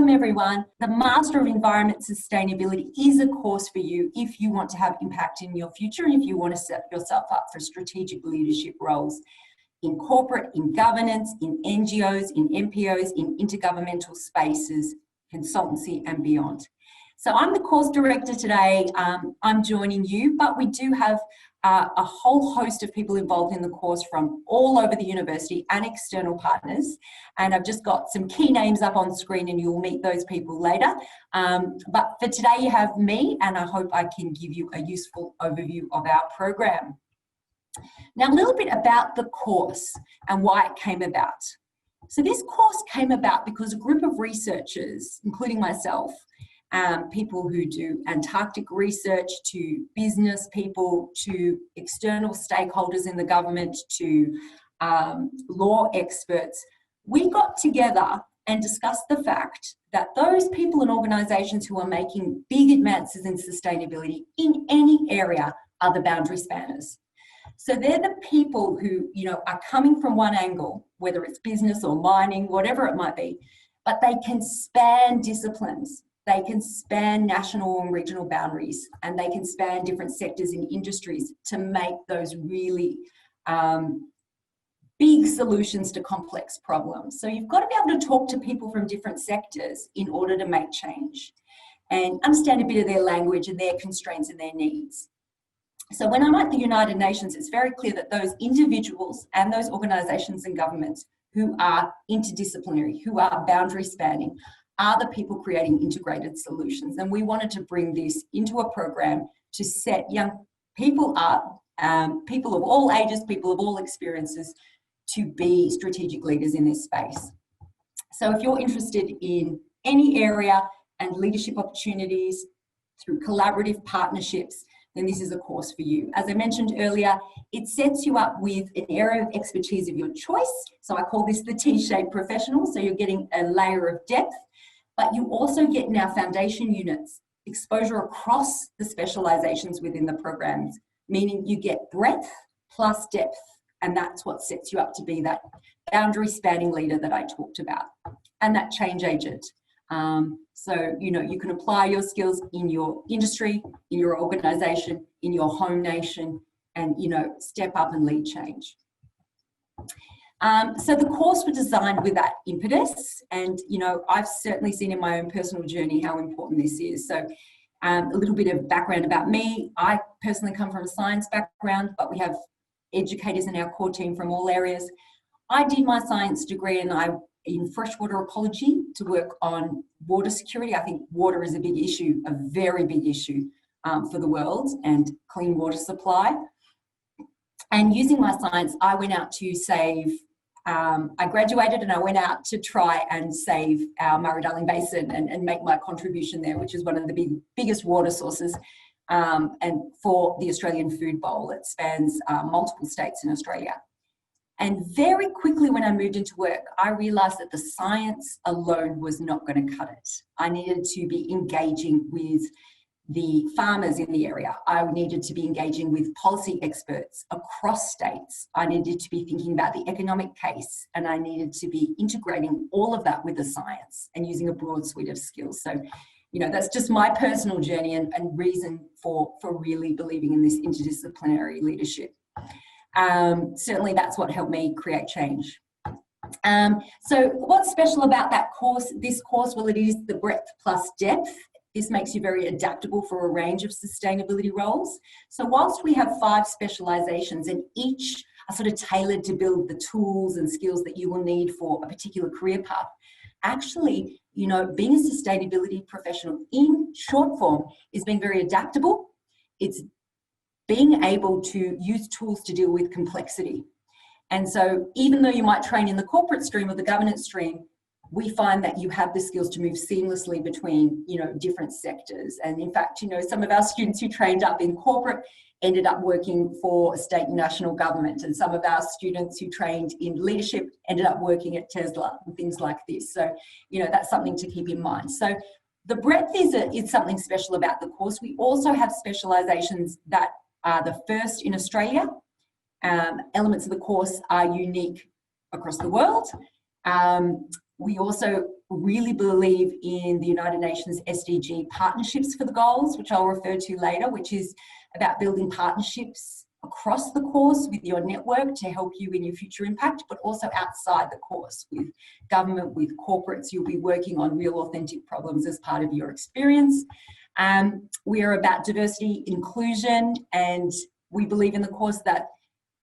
Welcome everyone. The Master of Environment Sustainability is a course for you if you want to have impact in your future and if you want to set yourself up for strategic leadership roles in corporate, in governance, in NGOs, in NPOs, in intergovernmental spaces, consultancy and beyond. So I'm the course director today. I'm joining you, but we do have a whole host of people involved in the course from all over the university and external partners. And I've just got some key names up on screen and you'll meet those people later. But for today you have me, and I hope I can give you a useful overview of our program. Now, a little bit about the course and why it came about. So this course came about because a group of researchers, including myself, people who do Antarctic research, to business people, to external stakeholders in the government, to law experts, we got together and discussed the fact that those people and organisations who are making big advances in sustainability in any area are the boundary spanners. So they're the people who, are coming from one angle, whether it's business or mining, whatever it might be, but they can span disciplines. They can span national and regional boundaries, and they can span different sectors and industries to make those really big solutions to complex problems. So you've got to be able to talk to people from different sectors in order to make change and understand a bit of their language and their constraints and their needs. So when I'm at the United Nations, it's very clear that those individuals and those organisations and governments who are interdisciplinary, who are boundary spanning, are the people creating integrated solutions. And we wanted to bring this into a program to set young people up, people of all ages, people of all experiences, to be strategic leaders in this space. So if you're interested in any area and leadership opportunities through collaborative partnerships, then this is a course for you. As I mentioned earlier, it sets you up with an area of expertise of your choice. So I call this the T-shaped professional. So you're getting a layer of depth, but you also get in our foundation units exposure across the specializations within the programs, meaning you get breadth plus depth. And that's what sets you up to be that boundary spanning leader that I talked about and that change agent. So, you can apply your skills in your industry, in your organization, in your home nation, and, step up and lead change. So the course was designed with that impetus, and, I've certainly seen in my own personal journey how important this is. So a little bit of background about me. I personally come from a science background, but we have educators in our core team from all areas. I did my science degree in freshwater ecology to work on water security. I think water is a big issue, a very big issue for the world, and clean water supply. And using my science, I went out to save, I graduated and I went out to try and save our Murray-Darling Basin and make my contribution there, which is one of the biggest water sources and for the Australian food bowl. It spans multiple states in Australia. And very quickly when I moved into work, I realised that the science alone was not going to cut it. I needed to be engaging with the farmers in the area. I needed to be engaging with policy experts across states. I needed to be thinking about the economic case, and I needed to be integrating all of that with the science and using a broad suite of skills. So, that's just my personal journey and reason for really believing in this interdisciplinary leadership. Certainly that's what helped me create change. So what's special about this course? Well, it is the breadth plus depth. This makes you very adaptable for a range of sustainability roles. So whilst we have 5 specializations and each are sort of tailored to build the tools and skills that you will need for a particular career path, actually, being a sustainability professional in short form is being very adaptable. It's being able to use tools to deal with complexity. And so even though you might train in the corporate stream or the governance stream, we find that you have the skills to move seamlessly between, different sectors. And in fact, some of our students who trained up in corporate ended up working for state and national government. And some of our students who trained in leadership ended up working at Tesla and things like this. So, that's something to keep in mind. So the breadth is something special about the course. We also have specializations that are the first in Australia. Elements of the course are unique across the world. We also really believe in the United Nations SDG partnerships for the goals, which I'll refer to later, which is about building partnerships across the course with your network to help you in your future impact, but also outside the course with government, with corporates. You'll be working on real authentic problems as part of your experience. We are about diversity, inclusion, and we believe in the course that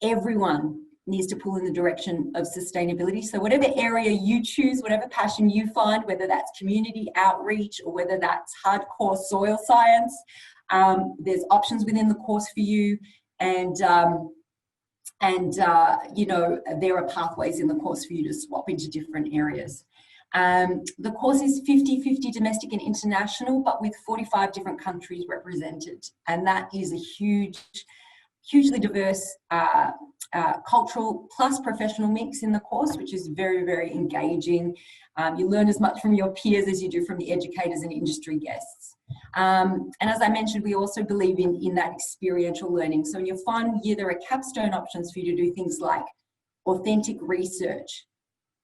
everyone needs to pull in the direction of sustainability. So whatever area you choose, whatever passion you find, whether that's community outreach or whether that's hardcore soil science, there's options within the course for you. And you know, there are pathways in the course for you to swap into different areas. The course is 50-50 domestic and international, but with 45 different countries represented. And that is a hugely diverse cultural plus professional mix in the course, which is very, very engaging. You learn as much from your peers as you do from the educators and industry guests. And as I mentioned, we also believe in that experiential learning. So in your final year, there are capstone options for you to do things like authentic research,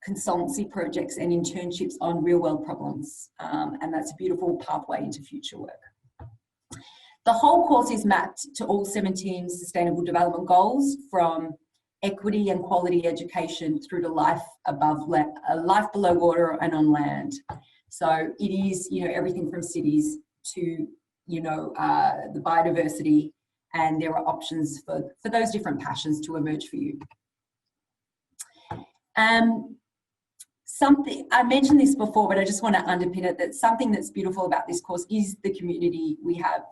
consultancy projects, and internships on real world problems. And that's a beautiful pathway into future work. The whole course is mapped to all 17 Sustainable Development Goals, from equity and quality education through to life below water and on land. So it is, you know, everything from cities to, you know, the biodiversity, and there are options for those different passions to emerge for you. Something, I mentioned this before, but I just want to underpin it, that something that's beautiful about this course is the community we have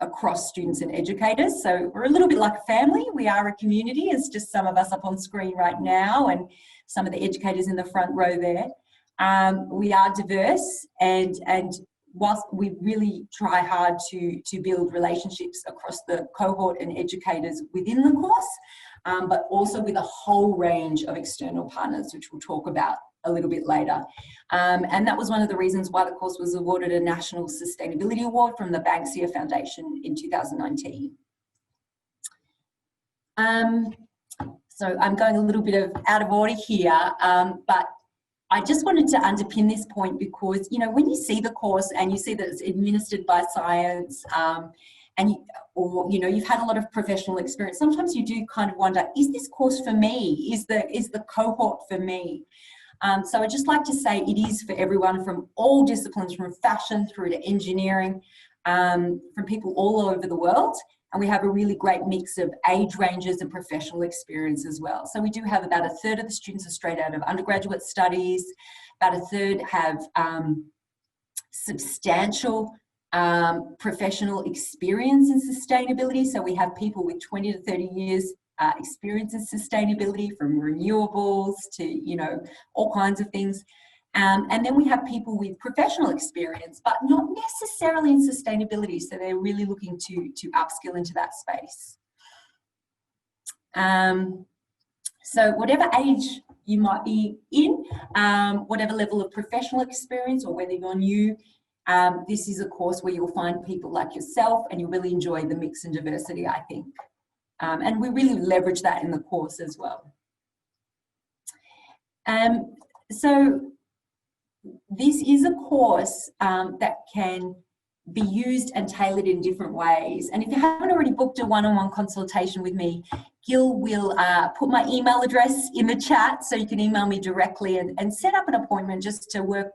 across students and educators. So we're a little bit like a family. We are a community. It's just some of us up on screen right now and some of the educators in the front row there. We are diverse, and whilst we really try hard to build relationships across the cohort and educators within the course, but also with a whole range of external partners, which we'll talk about a little bit later. And that was one of the reasons why the course was awarded a National Sustainability Award from the Banksia Foundation in 2019. So I'm going a little bit out of order here, but I just wanted to underpin this point because, you know, when you see the course and you see that it's administered by science, or you know, you've had a lot of professional experience, sometimes you do kind of wonder, is this course for me? Is the cohort for me? So I'd just like to say it is for everyone from all disciplines, from fashion through to engineering, from people all over the world. And we have a really great mix of age ranges and professional experience as well. So we do have about a third of the students are straight out of undergraduate studies, about a third have substantial professional experience in sustainability. So we have people with 20 to 30 years experience in sustainability, from renewables to, you know, all kinds of things. And then we have people with professional experience, but not necessarily in sustainability. So they're really looking to upskill into that space. So whatever age you might be in, whatever level of professional experience, or whether you're new, this is a course where you'll find people like yourself, and you'll really enjoy the mix and diversity, I think. And we really leverage that in the course as well. So this is a course that can be used and tailored in different ways. And if you haven't already booked a one-on-one consultation with me, Gil will put my email address in the chat, so you can email me directly and set up an appointment just to work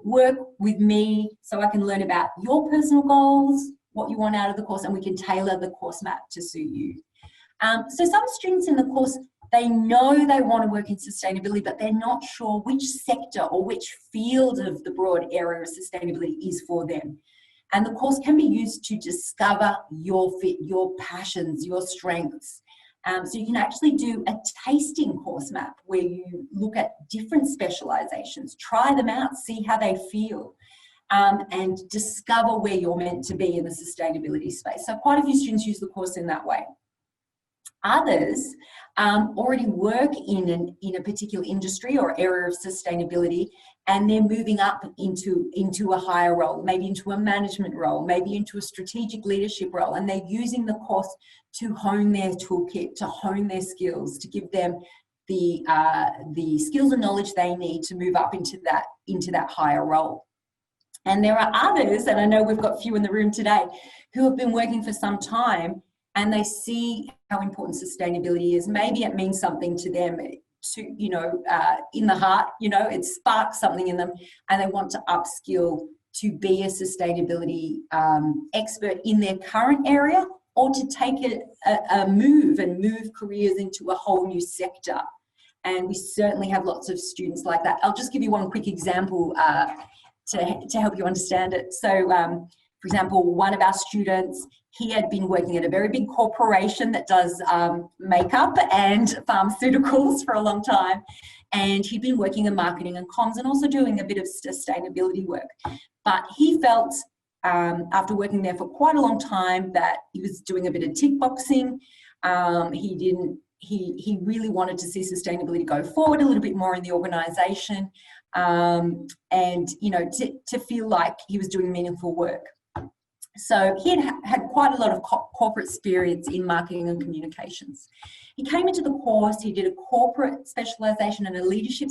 with me, so I can learn about your personal goals, what you want out of the course, and we can tailor the course map to suit you. So some students in the course, they know they want to work in sustainability, but they're not sure which sector or which field of the broad area of sustainability is for them. And the course can be used to discover your fit, your passions, your strengths. So you can actually do a tasting course map where you look at different specializations, try them out, see how they feel, and discover where you're meant to be in the sustainability space. So quite a few students use the course in that way. Others already work in a particular industry or area of sustainability, and they're moving up into a higher role, maybe into a management role, maybe into a strategic leadership role, and they're using the course to hone their toolkit, to hone their skills, to give them the skills and knowledge they need to move up into that higher role. And there are others, and I know we've got a few in the room today, who have been working for some time and they see how important sustainability is. Maybe it means something to them, to, you know, in the heart, you know, it sparks something in them, and they want to upskill to be a sustainability expert in their current area, or to take a move and move careers into a whole new sector. And we certainly have lots of students like that. I'll just give you one quick example to help you understand it. So, for example, one of our students, he had been working at a very big corporation that does makeup and pharmaceuticals for a long time. And he'd been working in marketing and comms and also doing a bit of sustainability work. But he felt, after working there for quite a long time, that he was doing a bit of tick boxing. He really wanted to see sustainability go forward a little bit more in the organisation, and, you know, to feel like he was doing meaningful work. So he had quite a lot of corporate experience in marketing and communications. He came into the course, he did a corporate specialisation and a leadership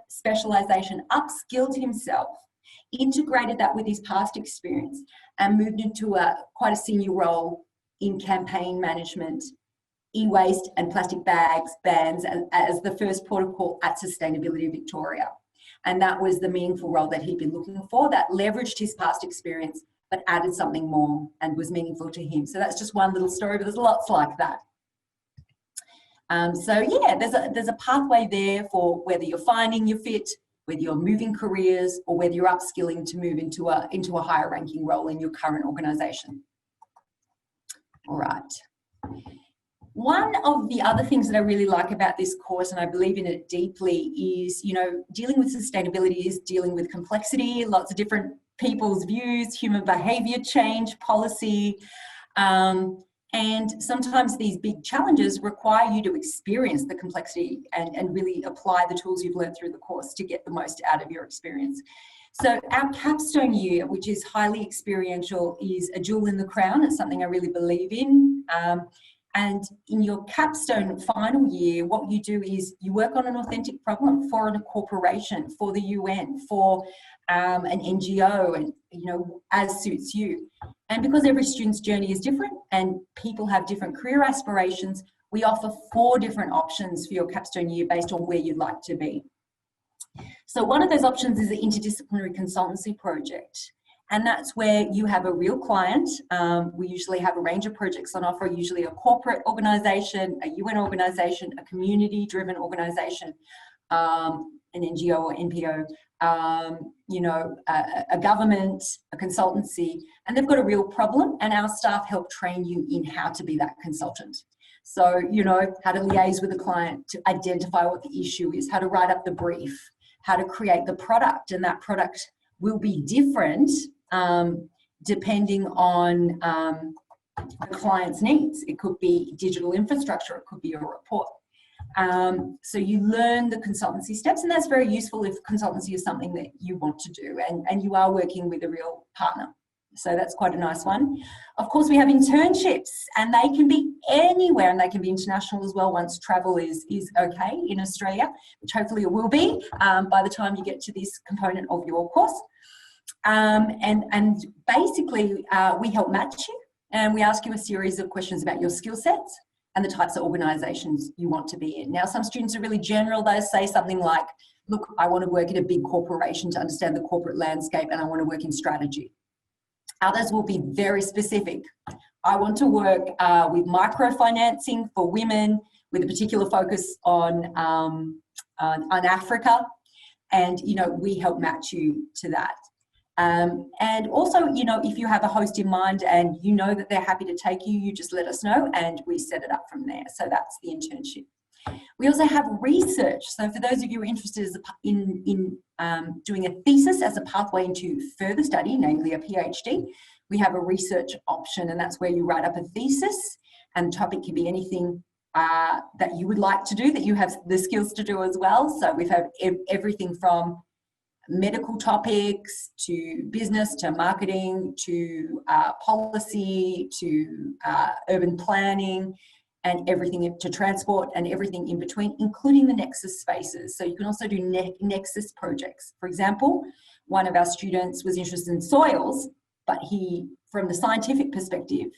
specialisation, upskilled himself, integrated that with his past experience, and moved into quite a senior role in campaign management, e-waste and plastic bans as the first port of call at Sustainability Victoria. And that was the meaningful role that he'd been looking for, that leveraged his past experience but added something more and was meaningful to him. So that's just one little story, but there's lots like that. So yeah, there's a pathway there for whether you're finding your fit, whether you're moving careers, or whether you're upskilling to move into a higher ranking role in your current organisation. All right. One of the other things that I really like about this course, and I believe in it deeply, is, you know, dealing with sustainability is dealing with complexity, lots of different people's views, human behaviour change, policy, and sometimes these big challenges require you to experience the complexity and really apply the tools you've learned through the course to get the most out of your experience. So our capstone year, which is highly experiential, is a jewel in the crown. It's something I really believe in. And in your capstone final year, what you do is you work on an authentic problem for a corporation, for the UN, for an NGO, and, you know, as suits you. And because every student's journey is different and people have different career aspirations, we offer 4 different options for your capstone year based on where you'd like to be. So one of those options is the Interdisciplinary Consultancy project. And that's where you have a real client. We usually have a range of projects on offer, usually a corporate organisation, a UN organisation, a community-driven organisation, an NGO or NPO, you know, a government, a consultancy, and they've got a real problem, and our staff help train you in how to be that consultant. So, you know, how to liaise with the client, to identify what the issue is, how to write up the brief, how to create the product, and that product will be different depending on the client's needs. It could be digital infrastructure, it could be a report. So you learn the consultancy steps, and that's very useful if consultancy is something that you want to do and you are working with a real partner. So that's quite a nice one. Of course, we have internships, and they can be anywhere, and they can be international as well once travel is okay in Australia, which hopefully it will be by the time you get to this component of your course. And basically, we help match you, and we ask you a series of questions about your skill sets and the types of organisations you want to be in. Now, some students are really general. They say something like, look, I want to work at a big corporation to understand the corporate landscape, and I want to work in strategy. Others will be very specific. I want to work with microfinancing for women with a particular focus on Africa. And, you know, we help match you to that. And also, you know, if you have a host in mind and you know that they're happy to take you, you just let us know and we set it up from there. So that's the internship. We also have research. So for those of you who are interested in doing a thesis as a pathway into further study, namely a PhD, we have a research option, and that's where you write up a thesis, and the topic can be anything that you would like to do, that you have the skills to do as well. So we've had everything from medical topics to business to marketing to policy to urban planning. and everything to transport and everything in between, including the nexus spaces. So you can also do nexus projects. For example, one of our students was interested in soils, but he, from the scientific perspective,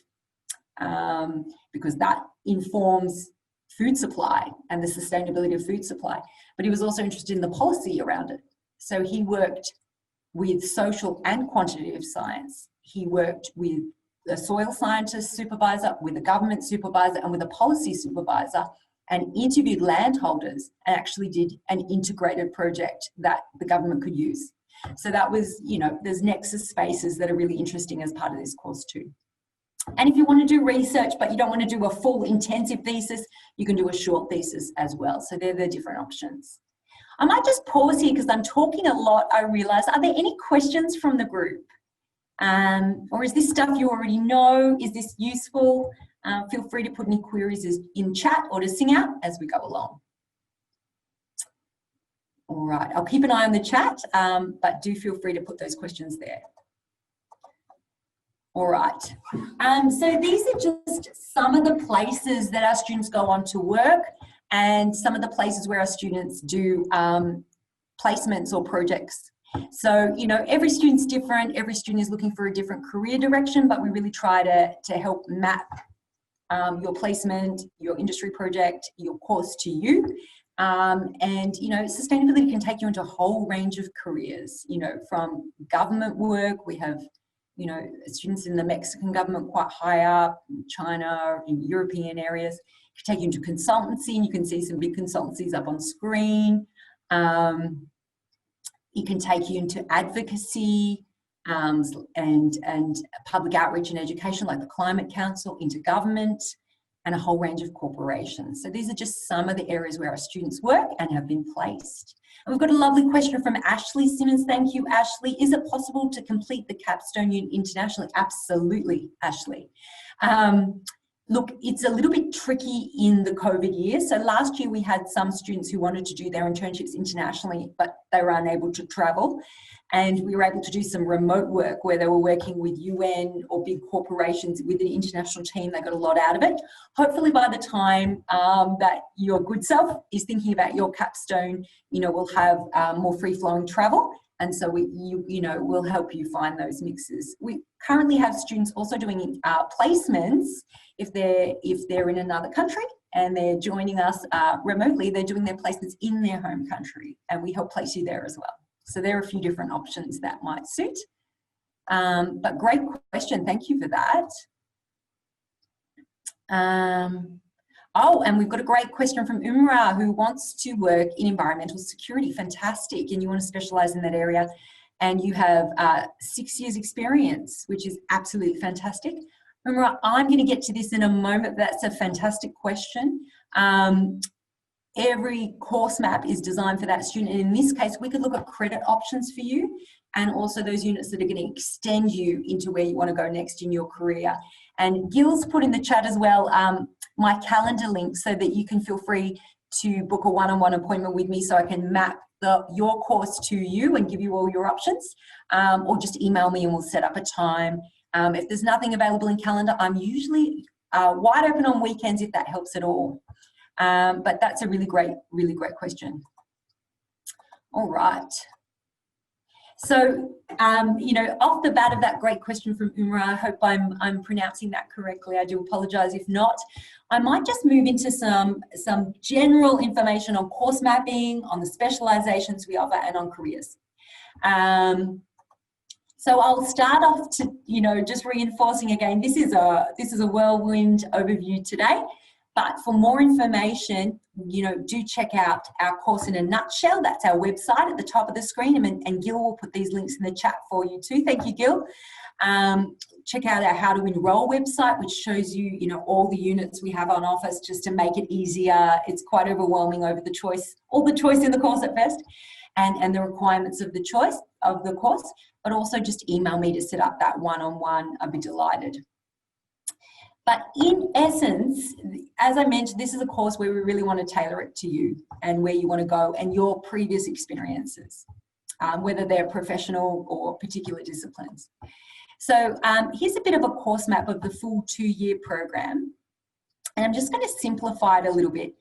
because that informs food supply and the sustainability of food supply, but he was also interested in the policy around it. So he worked with social and quantitative science. He worked with a soil scientist supervisor, with a government supervisor, and with a policy supervisor, and interviewed landholders and actually did an integrated project that the government could use. So that was, you know, there's nexus spaces that are really interesting as part of this course too. And if you want to do research, but you don't want to do a full intensive thesis, you can do a short thesis as well. So they're the different options. I might just pause here because I'm talking a lot, I realise. Are there any questions from the group? Or is this stuff you already know? Is this useful? Feel free to put any queries in chat or to sing out as we go along. All right, I'll keep an eye on the chat, but do feel free to put those questions there. All right, so these are just some of the places that our students go on to work and some of the places where our students do placements or projects. So, you know, every student's different, every student is looking for a different career direction, but we really try to help map your placement, your industry project, your course to you. And, you know, sustainability can take you into a whole range of careers, you know, from government work. We have, you know, students in the Mexican government quite high up, in China, in European areas. It can take you into consultancy, and you can see some big consultancies up on screen. It can take you into advocacy and public outreach and education, like the Climate Council, into government, and a whole range of corporations. So these are just some of the areas where our students work and have been placed. And we've got a lovely question from Ashley Simmons. Thank you, Ashley. Is it possible to complete the Capstone unit internationally? Absolutely, Ashley. Look, it's a little bit tricky in the COVID year. So last year we had some students who wanted to do their internships internationally, but they were unable to travel. And we were able to do some remote work where they were working with UN or big corporations with an international team. They got a lot out of it. Hopefully by the time that your good self is thinking about your capstone, you know, we'll have more free-flowing travel. And so we'll help you find those mixes. We currently have students also doing placements if they're in another country and they're joining us remotely. They're doing their placements in their home country, and we help place you there as well. So there are a few different options that might suit. But great question, thank you for that. Oh, and we've got a great question from Umra, who wants to work in environmental security. Fantastic, and you want to specialise in that area. And you have 6 years experience, which is absolutely fantastic. Umra, I'm going to get to this in a moment. That's a fantastic question. Every course map is designed for that student. And in this case, we could look at credit options for you and also those units that are going to extend you into where you want to go next in your career. And Gil's put in the chat as well my calendar link so that you can feel free to book a one-on-one appointment with me so I can map your course to you and give you all your options, or just email me and we'll set up a time. If there's nothing available in calendar, I'm usually wide open on weekends if that helps at all. But that's a really great question. All right. So, you know, off the bat of that great question from Umra, I hope I'm pronouncing that correctly. I do apologise if not. I might just move into some general information on course mapping, on the specializations we offer, and on careers. So I'll start off to, you know, just reinforcing again, this is a whirlwind overview today. But for more information, you know, do check out our course in a nutshell. That's our website at the top of the screen, and Gil will put these links in the chat for you too. Thank you, Gil. Check out our How to Enroll website, which shows you, you know, all the units we have on offer just to make it easier. It's quite overwhelming over the choice, all the choice in the course at first, and the requirements of the choice of the course. But also just email me to set up that one-on-one. I'd be delighted. But in essence, as I mentioned, this is a course where we really want to tailor it to you and where you want to go and your previous experiences, whether they're professional or particular disciplines. So here's a bit of a course map of the full 2-year program. And I'm just going to simplify it a little bit.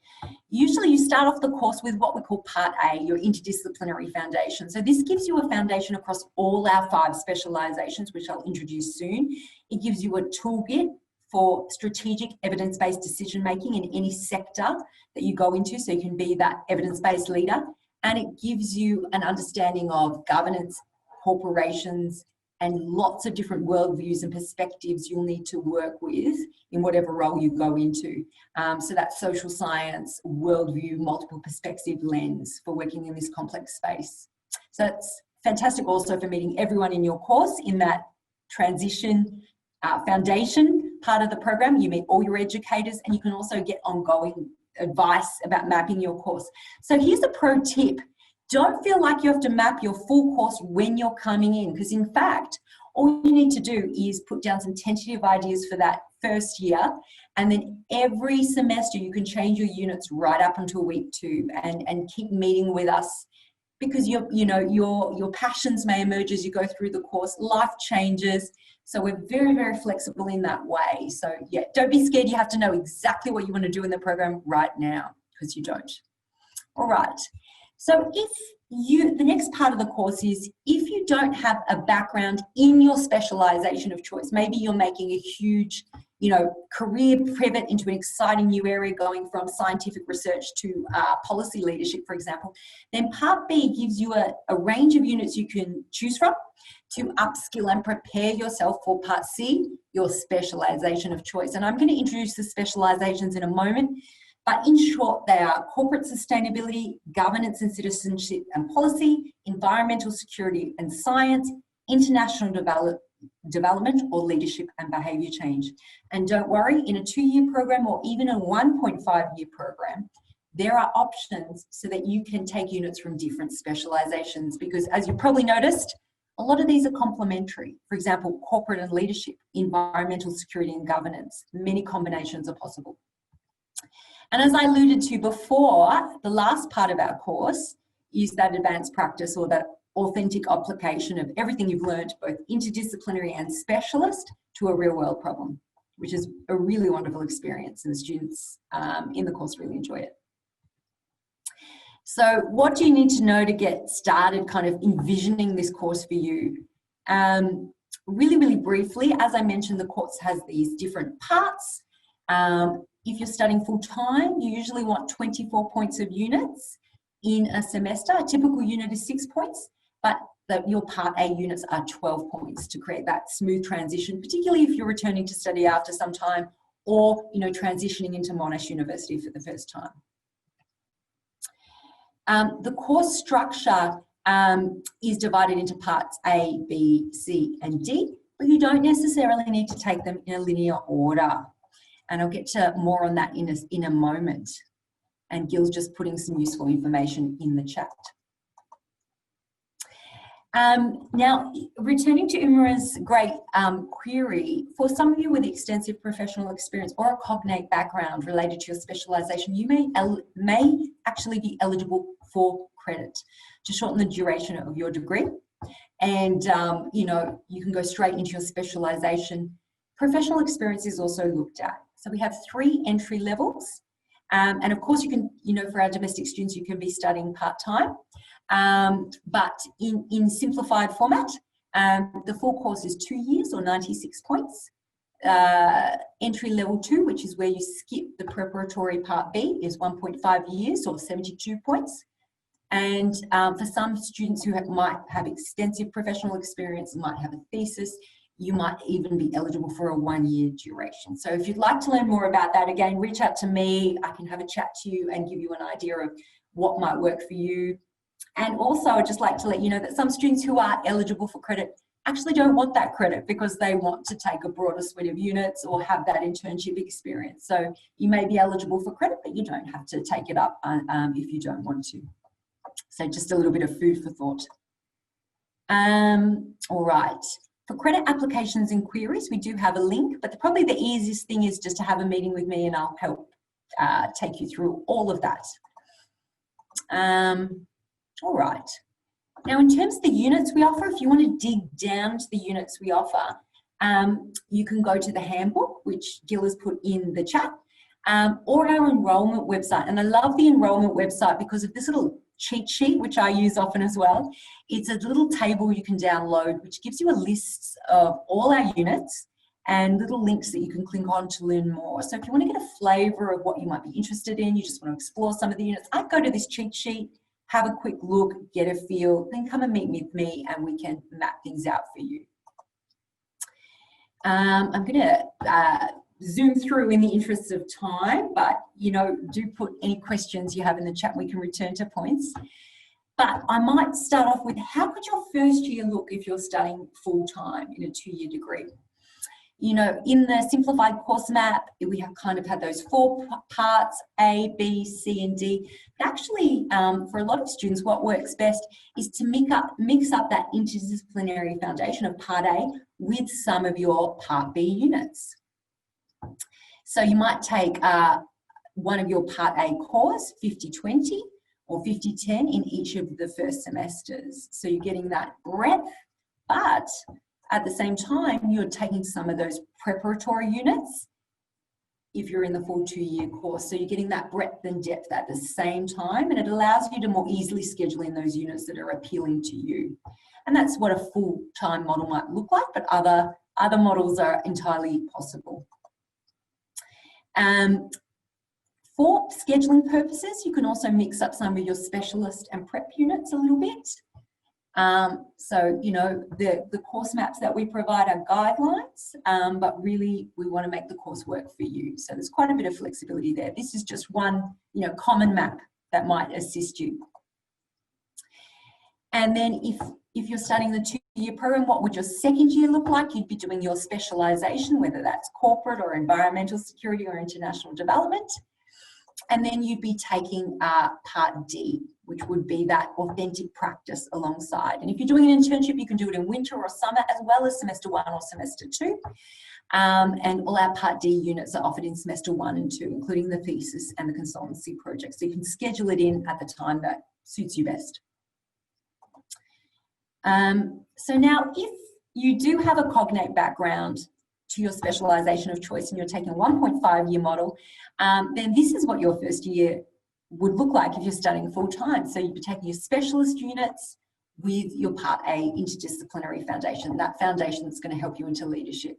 Usually you start off the course with what we call Part A, your interdisciplinary foundation. So this gives you a foundation across all our 5 specializations, which I'll introduce soon. It gives you a toolkit for strategic evidence-based decision-making in any sector that you go into, so you can be that evidence-based leader. And it gives you an understanding of governance, corporations, and lots of different worldviews and perspectives you'll need to work with in whatever role you go into. So that social science, worldview, multiple perspective lens for working in this complex space. So it's fantastic also for meeting everyone in your course in that transition foundation part of the program. You meet all your educators, and you can also get ongoing advice about mapping your course. So here's a pro tip. Don't feel like you have to map your full course when you're coming in, because in fact, all you need to do is put down some tentative ideas for that first year, and then every semester you can change your units right up until week 2 and keep meeting with us, because your passions may emerge as you go through the course. Life changes, so we're very, very flexible in that way. So yeah, don't be scared you have to know exactly what you want to do in the program right now, because you don't. All right. So the next part of the course is, if you don't have a background in your specialization of choice, maybe you're making a huge, career pivot into an exciting new area, going from scientific research to policy leadership, for example, then Part B gives you a range of units you can choose from to upskill and prepare yourself for Part C, your specialization of choice. And I'm going to introduce the specializations in a moment. But in short, they are corporate sustainability, governance and citizenship and policy, environmental security and science, international development, or leadership and behaviour change. And don't worry, in a 2-year program or even a 1.5-year program, there are options so that you can take units from different specializations, because as you probably noticed, a lot of these are complementary. For example, corporate and leadership, environmental security and governance, many combinations are possible. And as I alluded to before, the last part of our course is that advanced practice, or that authentic application of everything you've learned, both interdisciplinary and specialist, to a real world problem, which is a really wonderful experience, and the students in the course really enjoy it. So what do you need to know to get started kind of envisioning this course for you? Really, really briefly, as I mentioned, the course has these different parts. If you're studying full-time, you usually want 24 points of units in a semester. A typical unit is 6 points, but your Part A units are 12 points to create that smooth transition, particularly if you're returning to study after some time, or transitioning into Monash University for the first time. The course structure is divided into parts A, B, C, and D, but you don't necessarily need to take them in a linear order. And I'll get to more on that in a moment. And Gil's just putting some useful information in the chat. Now, returning to Umara's great query, for some of you with extensive professional experience or a cognate background related to your specialisation, you may actually be eligible for credit to shorten the duration of your degree. And, you can go straight into your specialisation. Professional experience is also looked at. So we have 3 entry levels. And of course you can, for our domestic students, you can be studying part-time. But in simplified format, the full course is 2 years or 96 points. Entry level 2, which is where you skip the preparatory Part B, is 1.5 years or 72 points. And for some students who might have extensive professional experience, might have a thesis, you might even be eligible for a 1-year duration. So if you'd like to learn more about that, again, reach out to me. I can have a chat to you and give you an idea of what might work for you. And also, I'd just like to let you know that some students who are eligible for credit actually don't want that credit because they want to take a broader suite of units or have that internship experience. So you may be eligible for credit, but you don't have to take it up if you don't want to. So just a little bit of food for thought. All right. For credit applications and queries, we do have a link, but probably the easiest thing is just to have a meeting with me and I'll help take you through all of that. All right. Now, in terms of the units we offer, if you want to dig down to the units we offer, you can go to the handbook, which Gil has put in the chat. or our enrolment website. And I love the enrolment website because of this little cheat sheet, which I use often as well. It's a little table you can download, which gives you a list of all our units and little links that you can click on to learn more. So if you want to get a flavour of what you might be interested in, you just want to explore some of the units, I'd go to this cheat sheet, have a quick look, get a feel, then come and meet with me and we can map things out for you. I'm going to zoom through in the interests of time, but do put any questions you have in the chat. We can return to points. But I might start off with, how could your first year look if you're studying full-time in a 2-year degree? In the simplified course map, we have kind of had those 4 parts, A, B, C, and D. But actually, for a lot of students, what works best is to mix up that interdisciplinary foundation of Part A with some of your Part B units. So you might take one of your Part A course, 50-20 or 50-10 in each of the first semesters. So you're getting that breadth, but at the same time, you're taking some of those preparatory units if you're in the full 2-year course. So you're getting that breadth and depth at the same time, and it allows you to more easily schedule in those units that are appealing to you. And that's what a full-time model might look like, but other models are entirely possible. For scheduling purposes, you can also mix up some of your specialist and prep units a little bit. So, the course maps that we provide are guidelines, but really we want to make the course work for you. So there's quite a bit of flexibility there. This is just one, common map that might assist you. And then if you're studying the 2-year program, what would your second year look like? You'd be doing your specialization, whether that's corporate or environmental security or international development. And then you'd be taking Part D, which would be that authentic practice alongside. And if you're doing an internship, you can do it in winter or summer, as well as semester 1 or semester 2. And all our Part D units are offered in semester 1 and 2, including the thesis and the consultancy project. So you can schedule it in at the time that suits you best. So now, if you do have a cognate background to your specialisation of choice and you're taking a 1.5-year model, then this is what your first year would look like if you're studying full-time. So you'd be taking your specialist units with your Part A interdisciplinary foundation, that foundation that's going to help you into leadership.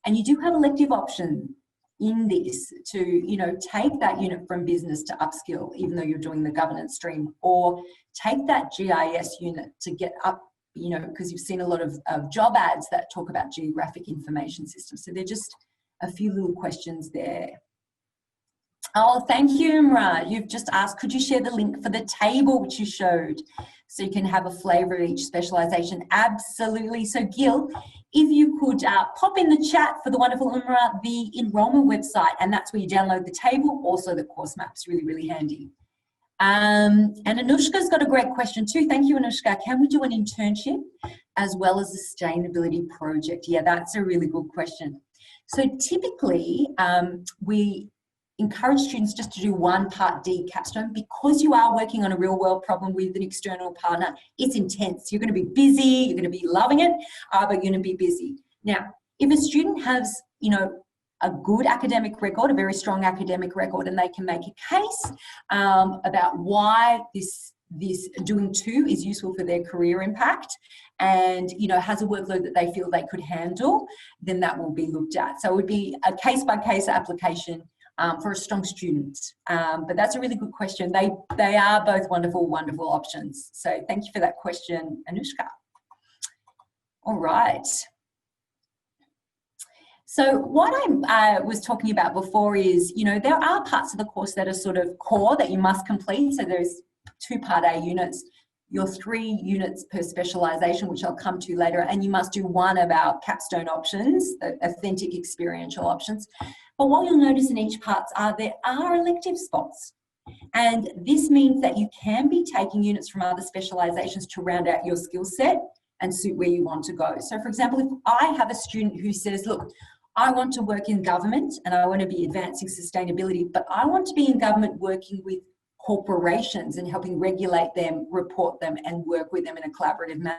And you do have elective option in this to, take that unit from business to upskill, even though you're doing the governance stream, or take that GIS unit to get up, because you've seen a lot of job ads that talk about geographic information systems. So they're just a few little questions there. Oh, thank you, Imra. You've just asked, could you share the link for the table which you showed so you can have a flavour of each specialisation? Absolutely. So Gil, if you could pop in the chat for the wonderful Imra, the enrolment website, and that's where you download the table, also the course maps, really, really handy. And Anushka's got a great question too. Thank you, Anushka. Can we do an internship as well as a sustainability project? Yeah, that's a really good question. So typically, we encourage students just to do one Part D capstone because you are working on a real world problem with an external partner. It's intense. You're going to be busy, you're going to be loving it, but you're going to be busy. Now, if a student has, a good academic record, a very strong academic record, and they can make a case about why this doing 2 is useful for their career impact and, has a workload that they feel they could handle, then that will be looked at. So it would be a case-by-case application for a strong student. But that's a really good question. They are both wonderful, wonderful options. So thank you for that question, Anushka. All right. So what I was talking about before is, there are parts of the course that are sort of core that you must complete. So there's 2 Part A units, your 3 units per specialisation, which I'll come to later, and you must do 1 of our capstone options, the authentic experiential options. But what you'll notice in each part there are elective spots. And this means that you can be taking units from other specialisations to round out your skill set and suit where you want to go. So for example, if I have a student who says, look, I want to work in government and I want to be advancing sustainability, but I want to be in government working with corporations and helping regulate them, report them, and work with them in a collaborative manner.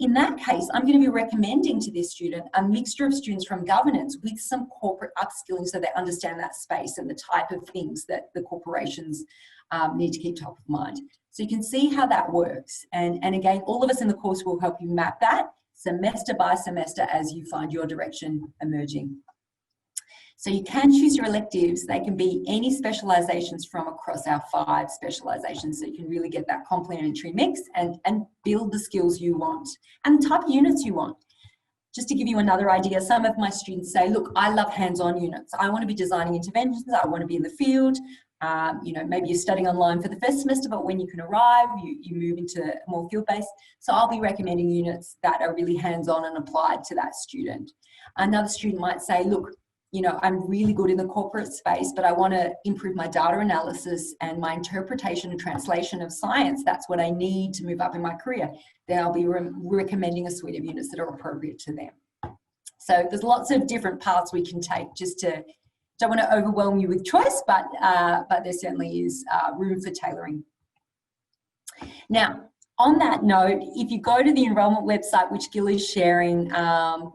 In that case, I'm going to be recommending to this student a mixture of students from governance with some corporate upskilling so they understand that space and the type of things that the corporations need to keep top of mind. So you can see how that works. And again, all of us in the course will help you map that semester by semester as you find your direction emerging. So you can choose your electives. They can be any specializations from across our 5 specializations, so you can really get that complementary mix and build the skills you want and the type of units you want. Just to give you another idea, some of my students say, look, I love hands-on units. I want to be designing interventions. I want to be in the field. You know, maybe you're studying online for the first semester, but when you can arrive, you move into more field-based. So I'll be recommending units that are really hands-on and applied to that student. Another student might say, look, you know, I'm really good in the corporate space, but I want to improve my data analysis and my interpretation and translation of science. That's what I need to move up in my career. Then I'll be recommending a suite of units that are appropriate to them. So there's lots of different paths we can take. Don't want to overwhelm you with choice, but there certainly is room for tailoring. Now, on that note, if you go to the enrolment website, which Gil is sharing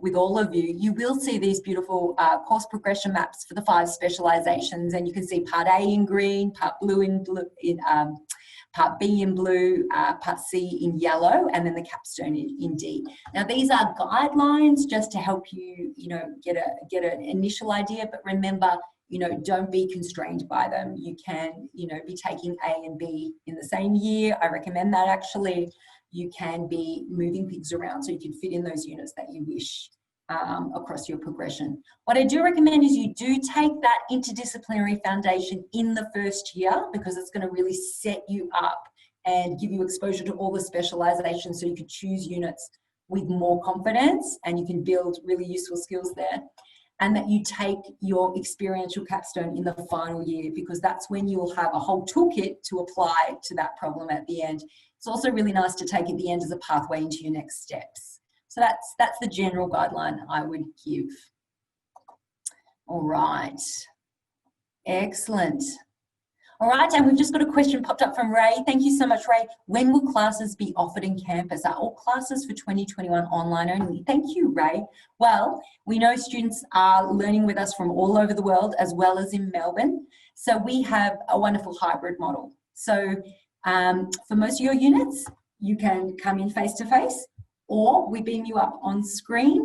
with all of you, you will see these beautiful course progression maps for the 5 specializations, and you can see Part A in green, Part B in blue, Part C in yellow, and then the capstone in D. Now, these are guidelines just to help you, you know, get an initial idea, but remember, you know, don't be constrained by them. You can, you know, be taking A and B in the same year. I recommend that actually. You can be moving things around so you can fit in those units that you wish across your progression. What I do recommend is you do take that interdisciplinary foundation in the first year, because it's going to really set you up and give you exposure to all the specializations so you can choose units with more confidence and you can build really useful skills there. And that you take your experiential capstone in the final year, because that's when you'll have a whole toolkit to apply to that problem at the end. It's also really nice to take at the end as a pathway into your next steps. So that's the general guideline I would give. All right, excellent. All right, and we've just got a question popped up from Ray. Thank you so much, Ray. When will classes be offered in campus? Are all classes for 2021 online only? Thank you, Ray. Well, we know students are learning with us from all over the world, as well as in Melbourne. So we have a wonderful hybrid model. So for most of your units, you can come in face-to-face, or we beam you up on screen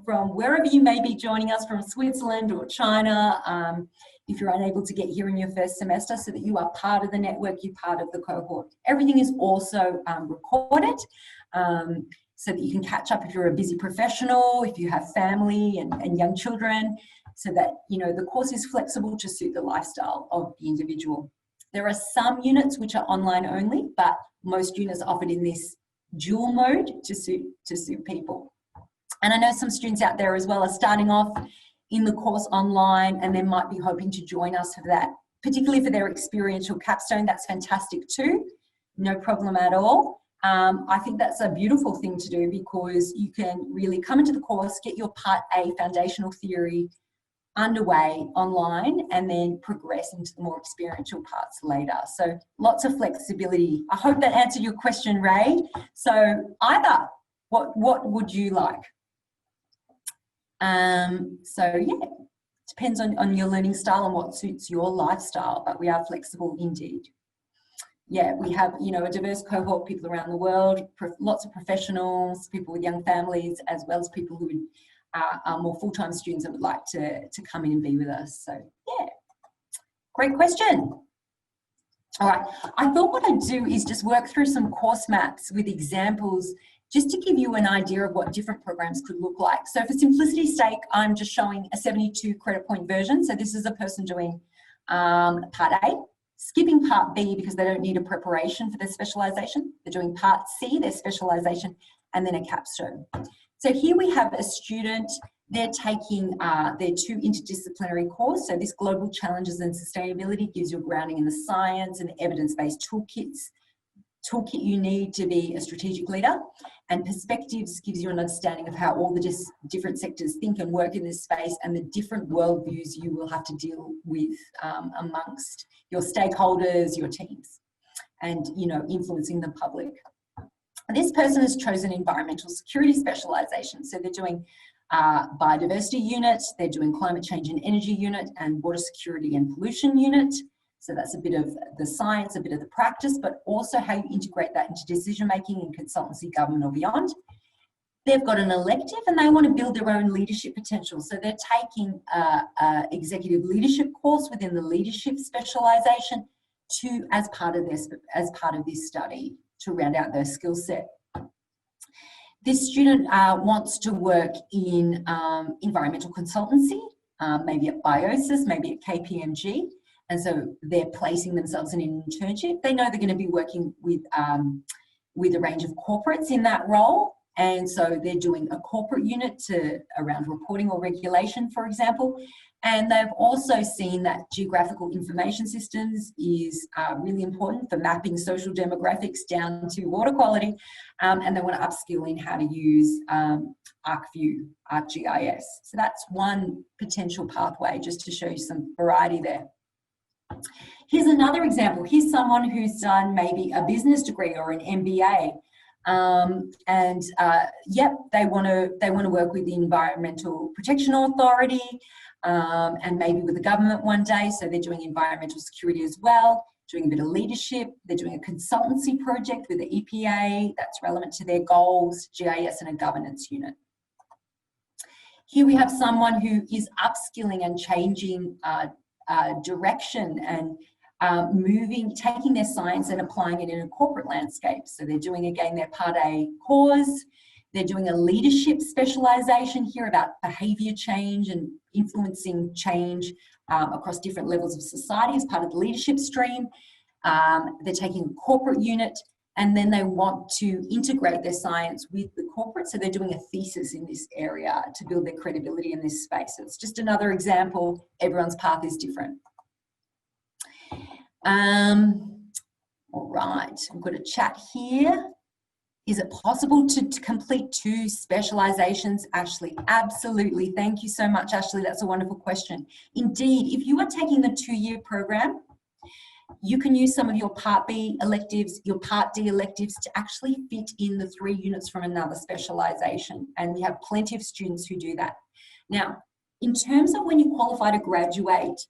from wherever you may be joining us, from Switzerland or China, if you're unable to get here in your first semester, so that you are part of the network, you're part of the cohort. Everything is also recorded so that you can catch up if you're a busy professional, if you have family and young children, so that, you know, the course is flexible to suit the lifestyle of the individual. There are some units which are online only, but most units are offered in this dual mode to suit people. And I know some students out there as well are starting off in the course online and then might be hoping to join us for that, particularly for their experiential capstone. That's fantastic too, no problem at all. I think that's a beautiful thing to do, because you can really come into the course, get your Part A foundational theory underway online, and then progress into the more experiential parts later. So lots of flexibility. I hope that answered your question, Ray. So either, what would you like? So yeah, depends on your learning style and what suits your lifestyle, but we are flexible indeed. Yeah, we have, you know, a diverse cohort of people around the world, lots of professionals, people with young families, as well as people who are more full-time students that would like to come in and be with us. So yeah, great question. All right, I thought what I'd do is just work through some course maps with examples, just to give you an idea of what different programs could look like. So for simplicity's sake, I'm just showing a 72 credit point version. So this is a person doing Part A, skipping Part B because they don't need a preparation for their specialisation. They're doing Part C, their specialisation, and then a capstone. So here we have a student, they're taking their 2 interdisciplinary course. So this Global Challenges and Sustainability gives you a grounding in the science and evidence-based toolkit you need to be a strategic leader, and Perspectives gives you an understanding of how all the different sectors think and work in this space, and the different worldviews you will have to deal with amongst your stakeholders, your teams, and, you know, influencing the public. This person has chosen environmental security specialisation. So they're doing biodiversity unit, they're doing climate change and energy unit, and water security and pollution unit. So that's a bit of the science, a bit of the practice, but also how you integrate that into decision-making in consultancy, government or beyond. They've got an elective and they want to build their own leadership potential. So they're taking an executive leadership course within the leadership specialisation as part of this study to round out their skill set. This student wants to work in environmental consultancy, maybe at Biosis, maybe at KPMG. And so they're placing themselves in an internship. They know they're going to be working with a range of corporates in that role. And so they're doing a corporate unit around reporting or regulation, for example. And they've also seen that geographical information systems is really important for mapping social demographics down to water quality. And they want to upskill in how to use ArcView, ArcGIS. So that's one potential pathway, just to show you some variety there. Here's another example. Here's someone who's done maybe a business degree or an MBA. Yep, they want to work with the Environmental Protection Authority and maybe with the government one day. So they're doing environmental security as well, doing a bit of leadership. They're doing a consultancy project with the EPA that's relevant to their goals, GIS and a governance unit. Here we have someone who is upskilling and changing direction and taking their science and applying it in a corporate landscape. So they're doing, again, their Part A course. They're doing a leadership specialisation here about behaviour change and influencing change across different levels of society as part of the leadership stream. They're taking a corporate unit, and then they want to integrate their science with the corporate. So they're doing a thesis in this area to build their credibility in this space. So it's just another example. Everyone's path is different. All right, I've got a chat here. Is it possible to complete 2 specializations, Ashley? Absolutely. Thank you so much, Ashley. That's a wonderful question. Indeed, if you are taking the 2-year program, you can use some of your Part B electives, your Part D electives to actually fit in the 3 units from another specialization. And we have plenty of students who do that. Now, in terms of when you qualify to graduate,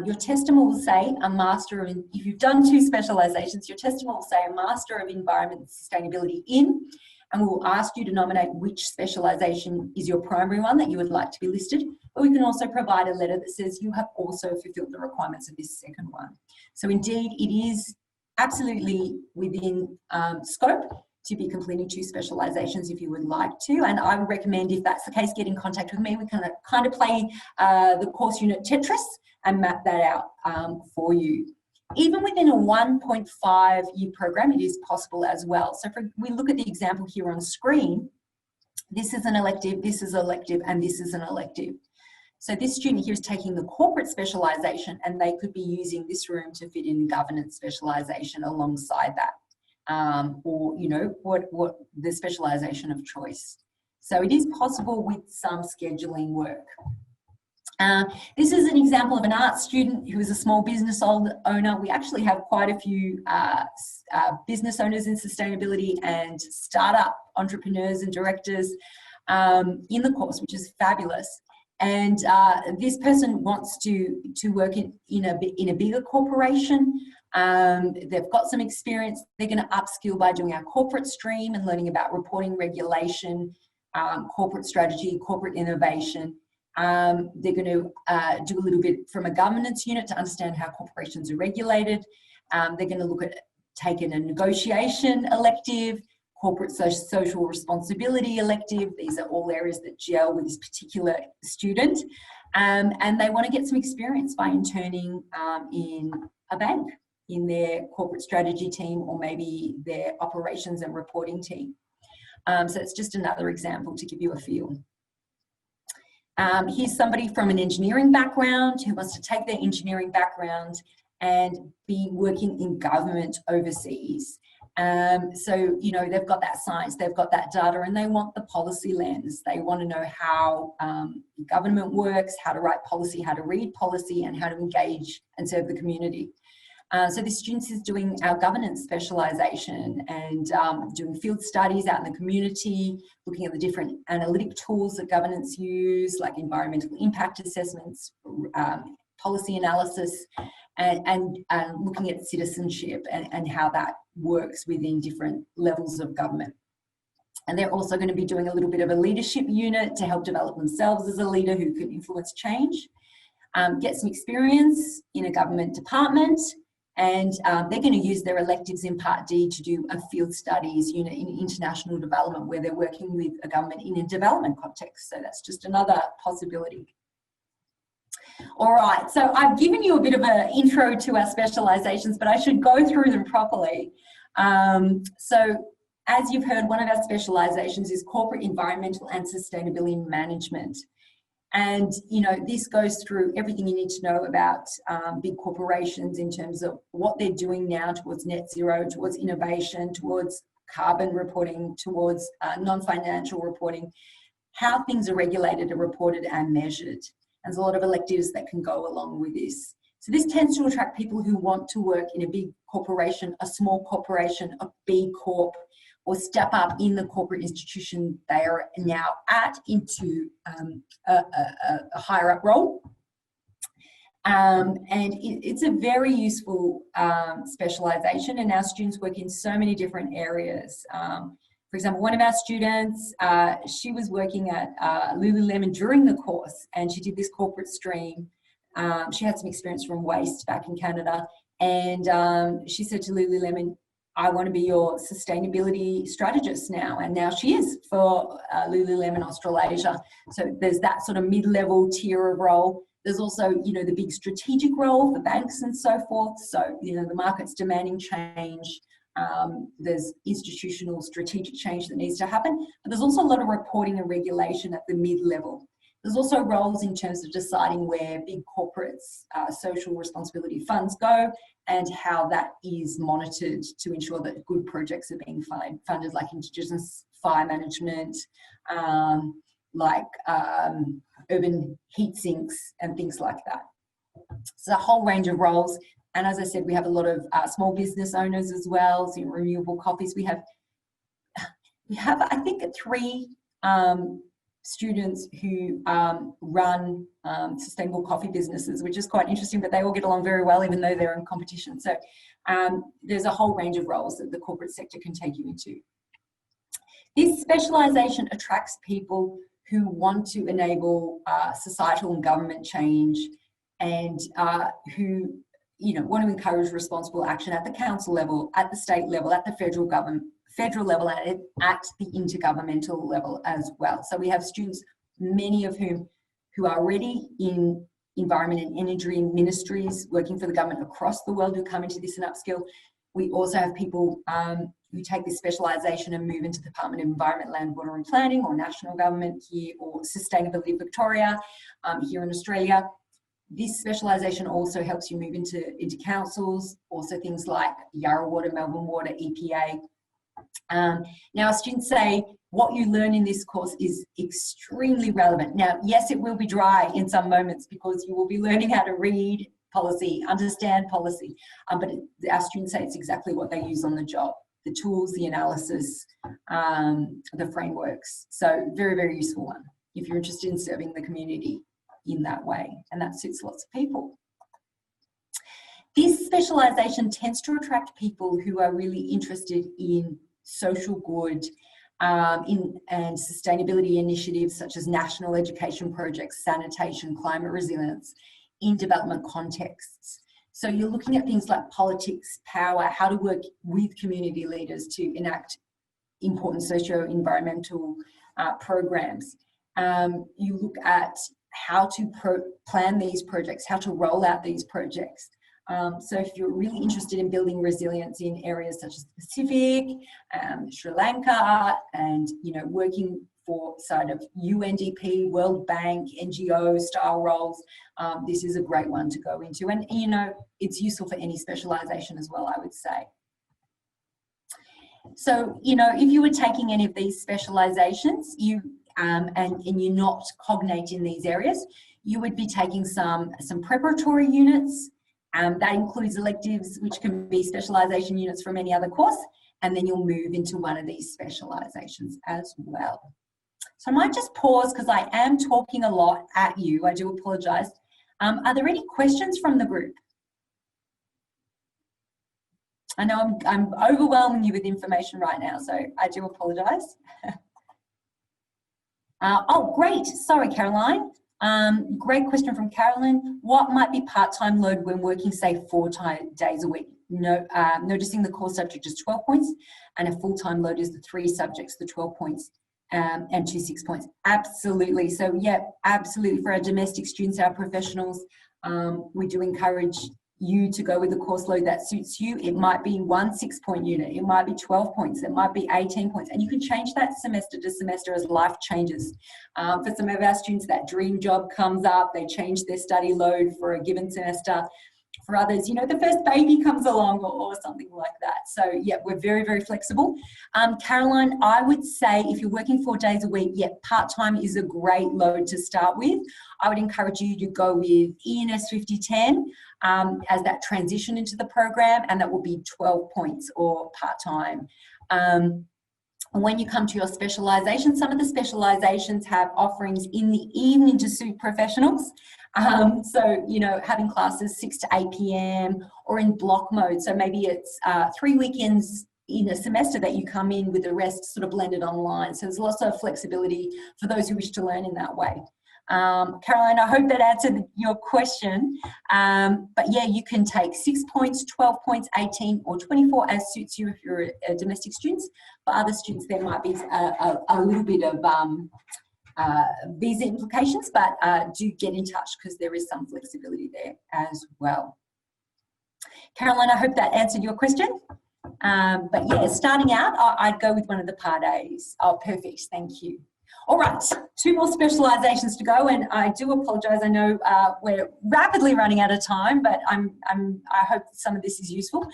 your testimony will say a Master of, if you've done 2 specializations, your testimony will say a Master of Environment and Sustainability in, and we will ask you to nominate which specialization is your primary one that you would like to be listed, but we can also provide a letter that says you have also fulfilled the requirements of this second one. So indeed, it is absolutely within scope to be completing 2 specializations if you would like to, and I would recommend, if that's the case, get in contact with me. We can kind of play the course unit Tetris and map that out for you. Even within a 1.5-year program, it is possible as well. So if we look at the example here on screen, this is an elective, this is an elective, and this is an elective. So this student here is taking the corporate specialisation, and they could be using this room to fit in governance specialisation alongside that, or, you know, what the specialisation of choice. So it is possible with some scheduling work. This is an example of an art student who is a small business owner. We actually have quite a few business owners in sustainability and startup entrepreneurs and directors in the course, which is fabulous. And this person wants to work in a bigger corporation. They've got some experience. They're going to upskill by doing our corporate stream and learning about reporting, regulation, corporate strategy, corporate innovation. They're going to do a little bit from a governance unit to understand how corporations are regulated. They're going to look at taking a negotiation elective, corporate social responsibility elective. These are all areas that gel with this particular student. And they want to get some experience by interning in a bank, in their corporate strategy team, or maybe their operations and reporting team. So it's just another example to give you a feel. Here's somebody from an engineering background who wants to take their engineering background and be working in government overseas. So, you know, they've got that science, they've got that data, and they want the policy lens. They want to know how government works, how to write policy, how to read policy, and how to engage and serve the community. So the students is doing our governance specialisation and doing field studies out in the community, looking at the different analytic tools that governance use, like environmental impact assessments, policy analysis, and looking at citizenship and how that works within different levels of government. And they're also going to be doing a little bit of a leadership unit to help develop themselves as a leader who can influence change, get some experience in a government department, and they're going to use their electives in Part D to do a field studies unit in international development where they're working with a government in a development context. So that's just another possibility. All right, so I've given you a bit of an intro to our specializations, but I should go through them properly. So as you've heard, one of our specializations is corporate environmental and sustainability management. And, you know, this goes through everything you need to know about big corporations in terms of what they're doing now towards net zero, towards innovation, towards carbon reporting, towards non-financial reporting, how things are regulated and reported and measured. And there's a lot of electives that can go along with this. So this tends to attract people who want to work in a big corporation, a small corporation, a B Corp, or step up in the corporate institution they are now at into a higher up role. And it's a very useful specialisation, and our students work in so many different areas. For example, one of our students, she was working at Lululemon during the course, and she did this corporate stream. She had some experience from waste back in Canada, and she said to Lululemon, I want to be your sustainability strategist now. And now she is for Lululemon Australasia. So there's that sort of mid-level tier of role. There's also, you know, the big strategic role for banks and so forth. So, you know, the market's demanding change. There's institutional strategic change that needs to happen. But there's also a lot of reporting and regulation at the mid-level. There's also roles in terms of deciding where big corporates' social responsibility funds go and how that is monitored to ensure that good projects are being funded, like Indigenous fire management, urban heat sinks and things like that. So a whole range of roles. And as I said, we have a lot of small business owners as well. So in renewable coffees, we have I think 3 students who run sustainable coffee businesses, which is quite interesting, but they all get along very well, even though they're in competition. So there's a whole range of roles that the corporate sector can take you into. This specialisation attracts people who want to enable societal and government change, and who, you know, want to encourage responsible action at the council level, at the state level, at the federal level, and at the intergovernmental level as well. So we have students, many of whom who are already in environment and energy ministries working for the government across the world, who come into this and upskill. We also have people who take this specialisation and move into the Department of Environment, Land, Water and Planning, or national government here, or Sustainability Victoria here in Australia. This specialisation also helps you move into councils, also things like Yarra Water, Melbourne Water, EPA. Now, students say what you learn in this course is extremely relevant. Now, yes, it will be dry in some moments because you will be learning how to read policy, understand policy, but our students say it's exactly what they use on the job, the tools, the analysis, the frameworks. So very, very useful one if you're interested in serving the community in that way, and that suits lots of people. This specialisation tends to attract people who are really interested in social good and sustainability initiatives such as national education projects, sanitation, climate resilience in development contexts. So you're looking at things like politics, power, how to work with community leaders to enact important socio-environmental programs. You look at how to plan these projects, how to roll out these projects. So if you're really interested in building resilience in areas such as the Pacific, Sri Lanka, and, you know, working for side of UNDP, World Bank, NGO style roles, this is a great one to go into. And, you know, it's useful for any specialisation as well, I would say. So, you know, if you were taking any of these specialisations, and you're not cognate in these areas, you would be taking some preparatory units, That includes electives, which can be specialisation units from any other course, and then you'll move into one of these specializations as well. So I might just pause because I am talking a lot at you. I do apologise. Are there any questions from the group? I know I'm overwhelming you with information right now, so I do apologise. Oh, great. Sorry, Caroline. Great question from Carolyn. What might be part-time load when working, say, 4 days a week? No, noticing the core subject is 12 points and a full-time load is the 3 subjects, the 12 points and 2 6 points. Absolutely. So, yeah, absolutely. For our domestic students, our professionals, we do encourage you to go with a course load that suits you. It might be 1 6-point unit, it might be 12 points, it might be 18 points, and you can change that semester to semester as life changes. For some of our students, that dream job comes up, they change their study load for a given semester. For others, you know, the first baby comes along or something like that. So yeah, we're very, very flexible. Caroline, I would say if you're working 4 days a week, yeah, part-time is a great load to start with. I would encourage you to go with ENS 5010 as that transition into the program, and that will be 12 points or part-time. When you come to your specialisation, some of the specialisations have offerings in the evening to suit professionals. So, you know, having classes 6 to 8 p.m. or in block mode. So maybe it's 3 weekends in a semester that you come in with the rest sort of blended online. So there's lots of flexibility for those who wish to learn in that way. Caroline, I hope that answered your question. But yeah, you can take 6 points, 12 points, 18 or 24 as suits you if you're a domestic students. For other students, there might be a little bit of visa implications, but do get in touch because there is some flexibility there as well. Caroline, I hope that answered your question. But yeah, starting out, I'd go with one of the Part A's. Oh, perfect, thank you. All right, 2 more specializations to go, and I do apologise. I know we're rapidly running out of time, but I hope some of this is useful.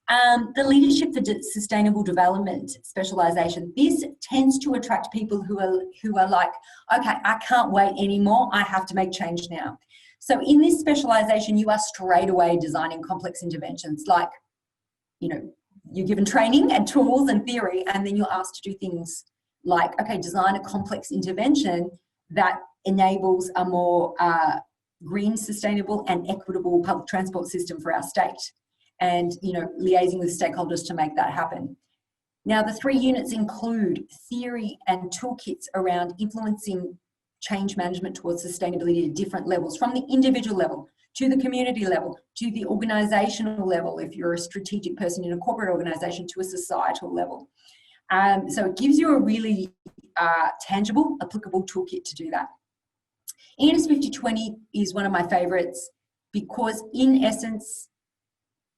The Leadership for Sustainable Development specialisation. This tends to attract people who are like, okay, I can't wait anymore. I have to make change now. So in this specialisation, you are straight away designing complex interventions. Like, you know, you're given training and tools and theory, and then you're asked to do things like, okay, design a complex intervention that enables a more green, sustainable and equitable public transport system for our state. And, you know, liaising with stakeholders to make that happen. Now, the 3 units include theory and toolkits around influencing change management towards sustainability at different levels, from the individual level to the community level to the organisational level, if you're a strategic person in a corporate organisation, to a societal level. So it gives you a really tangible, applicable toolkit to do that. ENS 5020 is one of my favourites because, in essence,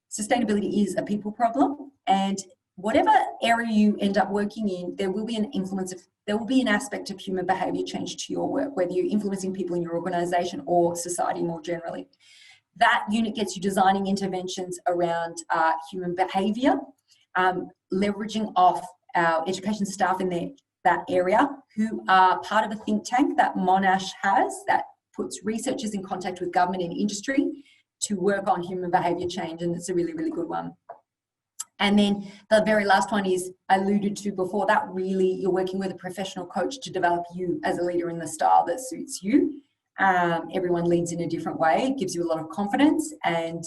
sustainability is a people problem, and whatever area you end up working in, there will be an influence of, there will be an aspect of human behaviour change to your work, whether you're influencing people in your organisation or society more generally. That unit gets you designing interventions around human behaviour, leveraging off our education staff in that area who are part of a think tank that Monash has that puts researchers in contact with government and industry to work on human behaviour change, and it's a really, really good one. And then the very last one is alluded to before that, really you're working with a professional coach to develop you as a leader in the style that suits you. Everyone leads in a different way. It gives you a lot of confidence and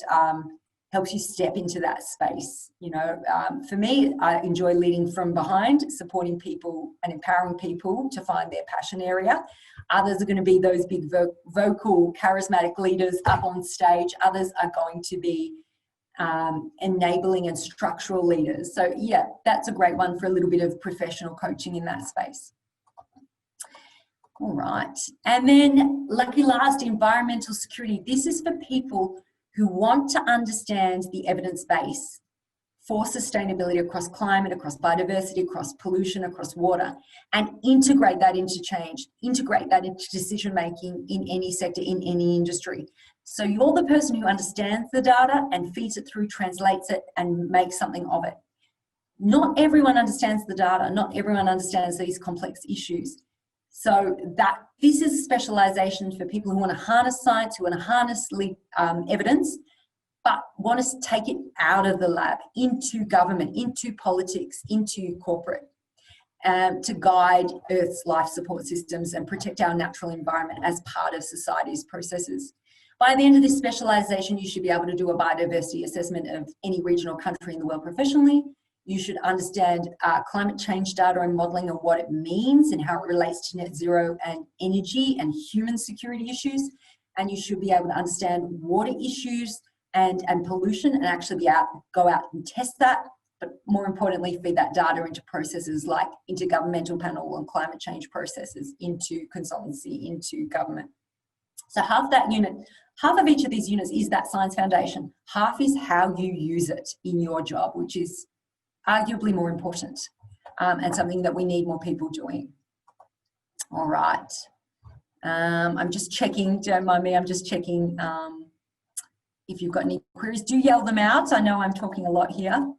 helps you step into that space. You know, for me, I enjoy leading from behind, supporting people and empowering people to find their passion area. Others are going to be those big vocal, charismatic leaders up on stage. Others are going to be enabling and structural leaders. So yeah, that's a great one for a little bit of professional coaching in that space. All right. And then lucky last, environmental security. This is for people who want to understand the evidence base for sustainability across climate, across biodiversity, across pollution, across water, and integrate that into change, integrate that into decision-making in any sector, in any industry. So you're the person who understands the data and feeds it through, translates it, and makes something of it. Not everyone understands the data. Not everyone understands these complex issues. So this is specialization for people who want to harness science, who want to harness evidence, but want to take it out of the lab into government, into politics, into corporate, to guide Earth's life support systems and protect our natural environment as part of society's processes. By the end of this specialization, you should be able to do a biodiversity assessment of any regional country in the world professionally. You should understand climate change data and modelling and what it means and how it relates to net zero and energy and human security issues. And you should be able to understand water issues and pollution and actually go out and test that. But more importantly, feed that data into processes like intergovernmental panel on climate change processes, into consultancy, into government. So half of each of these units is that science foundation. Half is how you use it in your job, which is arguably more important and something that we need more people doing. All right. I'm just checking, don't mind me, I'm just checking if you've got any queries. Do yell them out. I know I'm talking a lot here.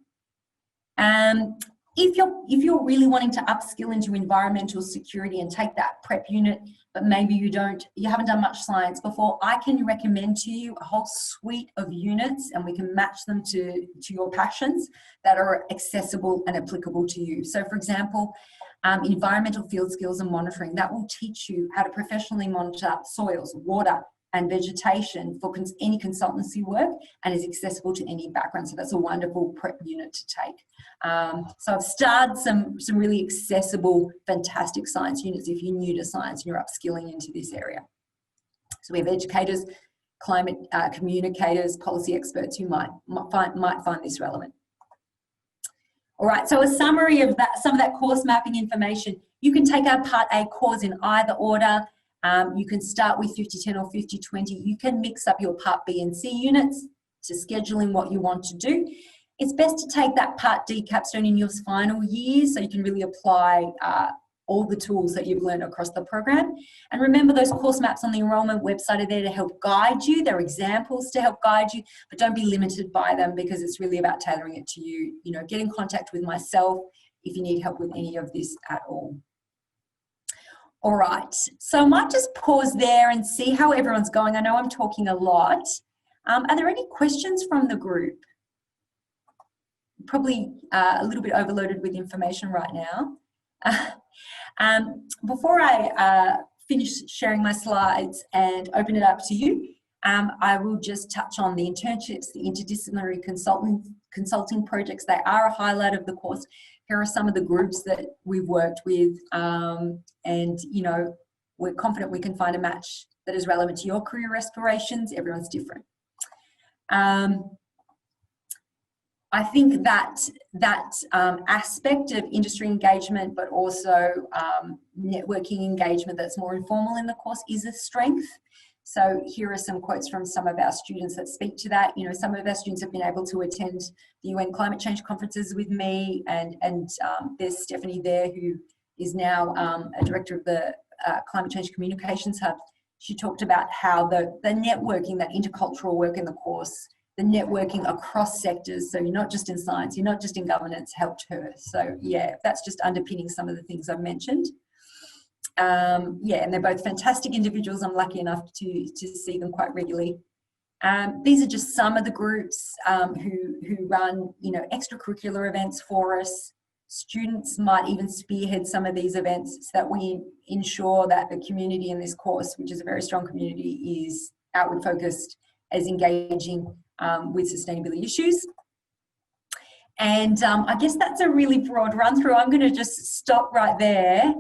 If you're really wanting to upskill into environmental security and take that prep unit, but maybe you haven't done much science before, I can recommend to you a whole suite of units, and we can match them to your passions that are accessible and applicable to you. So for example, environmental field skills and monitoring, that will teach you how to professionally monitor soils, water, and vegetation for any consultancy work, and is accessible to any background. So that's a wonderful prep unit to take. So I've started some really accessible, fantastic science units if you're new to science and you're upskilling into this area. So we have educators, climate communicators, policy experts who might find this relevant. All right, so a summary of some of that course mapping information. You can take our Part A course in either order. You can start with 50-10 or 50-20. You can mix up your Part B and C units to scheduling what you want to do. It's best to take that Part D capstone in your final year so you can really apply all the tools that you've learned across the program. And remember, those course maps on the enrolment website are there to help guide you. They're examples to help guide you, but don't be limited by them because it's really about tailoring it to you. You know, get in contact with myself if you need help with any of this at all. All right, so I might just pause there and see how everyone's going. I know I'm talking a lot. Are there any questions from the group? Probably a little bit overloaded with information right now. Before I finish sharing my slides and open it up to you, I will just touch on the internships, the interdisciplinary consulting projects. They are a highlight of the course. Here are some of the groups that we've worked with, and you know, we're confident we can find a match that is relevant to your career aspirations. Everyone's different. I think that aspect of industry engagement, but also networking engagement that's more informal in the course is a strength. So here are some quotes from some of our students that speak to that. You know, some of our students have been able to attend the UN climate change conferences with me, and there's Stephanie there, who is now a director of the Climate Change Communications Hub. She talked about how the networking, that intercultural work in the course, the networking across sectors, so you're not just in science, you're not just in governance, helped her. So yeah, that's just underpinning some of the things I've mentioned. Yeah, and they're both fantastic individuals. I'm lucky enough to see them quite regularly. These are just some of the groups who run, you know, extracurricular events for us. Students might even spearhead some of these events so that we ensure that the community in this course, which is a very strong community, is outward focused, as engaging with sustainability issues. And I guess that's a really broad run through. I'm going to just stop right there